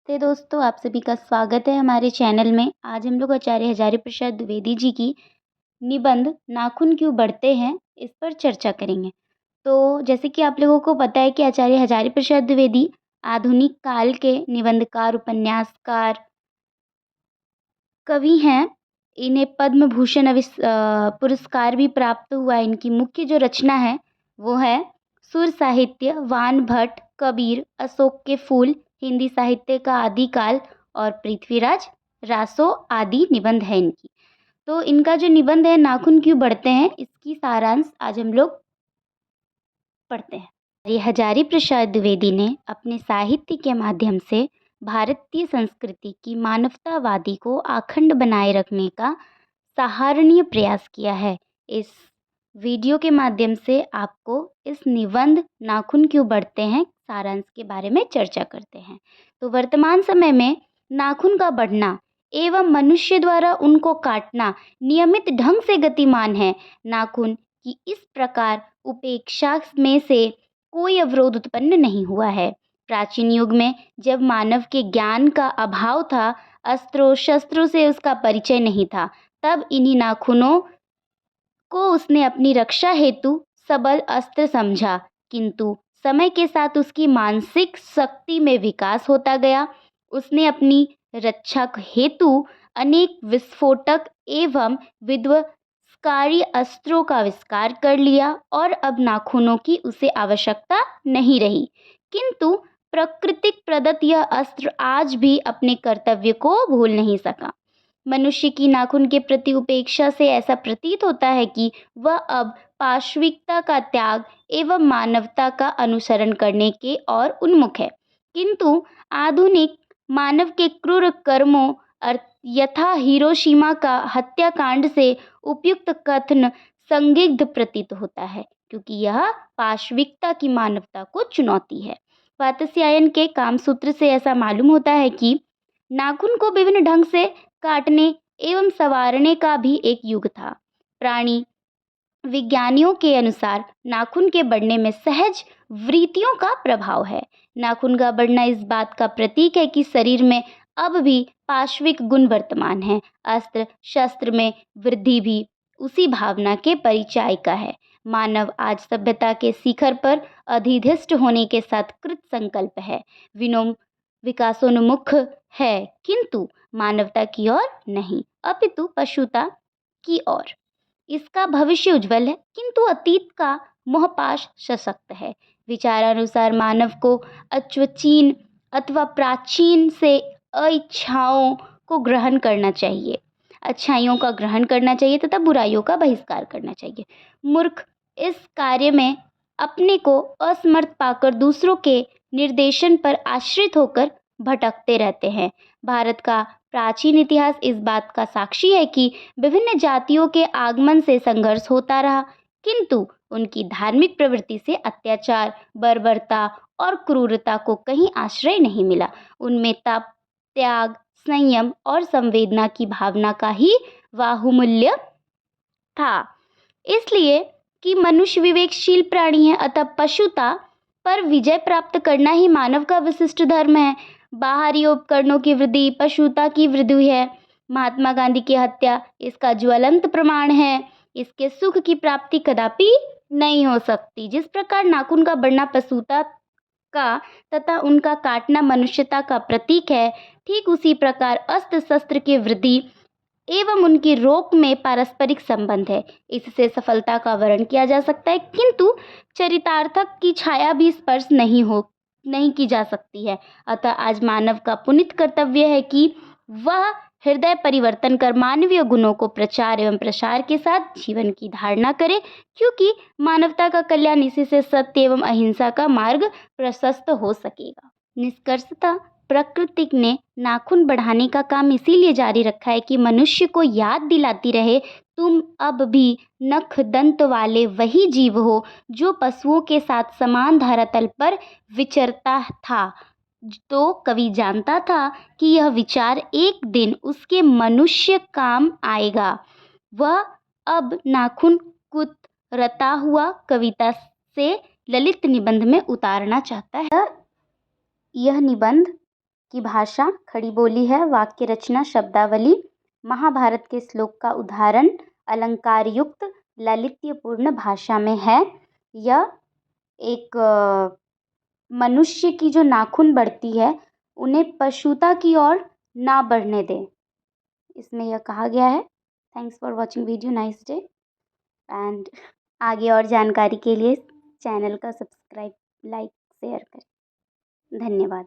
नमस्ते दोस्तों, आप सभी का स्वागत है हमारे चैनल में। आज हम लोग आचार्य हजारी प्रसाद द्विवेदी जी की निबंध नाखून क्यों बढ़ते हैं इस पर चर्चा करेंगे। तो जैसे कि आप लोगों को पता है कि आचार्य हजारी प्रसाद द्विवेदी आधुनिक काल के निबंधकार, उपन्यासकार, कवि हैं। इन्हें पद्म भूषण पुरस्कार भी प्राप्त हुआ है। इनकी मुख्य जो रचना है वो है सुर साहित्य, वान भट्ट, कबीर, अशोक के फूल, हिंदी साहित्य का आदिकाल और पृथ्वीराज, रासो आदि निबंध है इनकी। तो इनका जो निबंध है नाखून क्यों बढ़ते हैं, इसकी सारांश आज हम लोग पढ़ते हैं। ये हजारी प्रसाद द्विवेदी ने अपने साहित्य के माध्यम से भारतीय संस्कृति की मानवतावादी को अखंड बनाए रखने का सराहनीय प्रयास किया है। इस वीडियो के माध्यम से आपको इस निबंध नाखून क्यों बढ़ते हैं सारांश के बारे में चर्चा करते हैं। तो वर्तमान समय में नाखून का बढ़ना एवं मनुष्य द्वारा उनको काटना नियमित ढंग से गतिमान है। नाखून की इस प्रकार उपेक्षा में से कोई अवरोध उत्पन्न नहीं हुआ है। प्राचीन युग में जब मानव के ज्ञान का अभाव था, अस्त्रों शस्त्रों से उसका परिचय नहीं था, तब इन्हीं नाखूनों को उसने अपनी रक्षा हेतु सबल अस्त्र समझा। किंतु समय के साथ उसकी मानसिक शक्ति में विकास होता गया। उसने अपनी रक्षा हेतु अनेक विस्फोटक एवं विध्वंसकारी अस्त्रों का आविष्कार कर लिया और अब नाखूनों की उसे आवश्यकता नहीं रही। किंतु प्राकृतिक प्रदत्त यह अस्त्र आज भी अपने कर्तव्य को भूल नहीं सका। मनुष्य की नाखून के प्रति उपेक्षा से ऐसा प्रतीत होता है कि वह अब पाशविकता का त्याग एवं मानवता का अनुसरण करने के ओर उन्मुख है। किंतु आधुनिक मानव के क्रूर कर्मों यथा हिरोशिमा का हत्याकांड से उपयुक्त कथन संदिग्ध प्रतीत होता है, क्योंकि यह पाशविकता की मानवता को चुनौती है। वात्स्यायन के कामसूत्र से ऐसा मालूम होता है कि नाखून को विभिन्न ढंग से काटने एवं संवारने का भी एक युग था। प्राणी विज्ञानियों के अनुसार नाखून के बढ़ने में सहज वृत्तियों का प्रभाव है। नाखून का बढ़ना इस बात का प्रतीक है कि शरीर में अब भी पाशविक गुण वर्तमान है। अस्त्र शस्त्र में वृद्धि भी उसी भावना के परिचाय का है। मानव आज सभ्यता के शिखर पर अधिष्ठित होने के साथ कृत संकल्प है, विकासोन्मुख है, किंतु मानवता की ओर नहीं, अपितु पशुता की ओर। इसका भविष्य उज्जवल है, किंतु अतीत का मोहपाश सशक्त है। विचारानुसार मानव को अच्वचीन अथवा प्राचीन से अइच्छाओं को ग्रहण करना चाहिए, अच्छाइयों का ग्रहण करना चाहिए तथा बुराइयों का बहिष्कार करना चाहिए। मूर्ख इस कार्य में अपने को असमर्थ पाकर दूसरों के निर्देशन पर आश्रित होकर भटकते रहते हैं। भारत का प्राचीन इतिहास इस बात का साक्षी है कि विभिन्न जातियों के आगमन से संघर्ष होता रहा, किंतु उनकी धार्मिक प्रवृत्ति से अत्याचार, बर्बरता और क्रूरता को कहीं आश्रय नहीं मिला। उनमें तप, त्याग, संयम और संवेदना की भावना का ही बाहुल्य था। इसलिए कि मनुष्य विवेकशील प्राणी है, अतः पशुता पर विजय प्राप्त करना ही मानव का विशिष्ट धर्म है। बाहरी उपकरणों की वृद्धि पशुता की वृद्धि है। महात्मा गांधी की हत्या इसका ज्वलंत प्रमाण है। इसके सुख की प्राप्ति कदापि नहीं हो सकती। जिस प्रकार नाखून का बढ़ना पशुता का तथा उनका काटना मनुष्यता का प्रतीक है, ठीक उसी प्रकार अस्त्र शस्त्र की वृद्धि एवं उनकी रोक में पारस्परिक संबंध है। इससे सफलता का वर्णन किया जा सकता है, किंतु चरितार्थक की छाया भी स्पर्श नहीं की जा सकती है। अतः आज मानव का पुनीत कर्तव्य है कि वह हृदय परिवर्तन कर मानवीय गुणों को प्रचार एवं प्रसार के साथ जीवन की धारणा करे, क्योंकि मानवता का कल्याण इसी से सत्य एवं अहिंसा का मार्ग प्रशस्त हो सकेगा। निष्कर्षतः प्रकृति ने नाखून बढ़ाने का काम इसीलिए जारी रखा है कि मनुष्य को याद दिलाती रहे, तुम अब भी नख दंत वाले वही जीव हो जो पशुओं के साथ समान धरातल पर विचरता था। तो कवि जानता था कि यह विचार एक दिन उसके मनुष्य काम आएगा। वह अब नाखून कुतरता हुआ कविता से ललित निबंध में उतारना चाहता है। यह निबंध की भाषा खड़ी बोली है। वाक्य रचना शब्दावली महाभारत के श्लोक का उदाहरण अलंकार युक्त ललित्यपूर्ण भाषा में है। यह एक मनुष्य की जो नाखून बढ़ती है उन्हें पशुता की ओर ना बढ़ने दें, इसमें यह कहा गया है। Thanks for watching video, nice day. And आगे और जानकारी के लिए चैनल का सब्सक्राइब, लाइक, शेयर करें। धन्यवाद।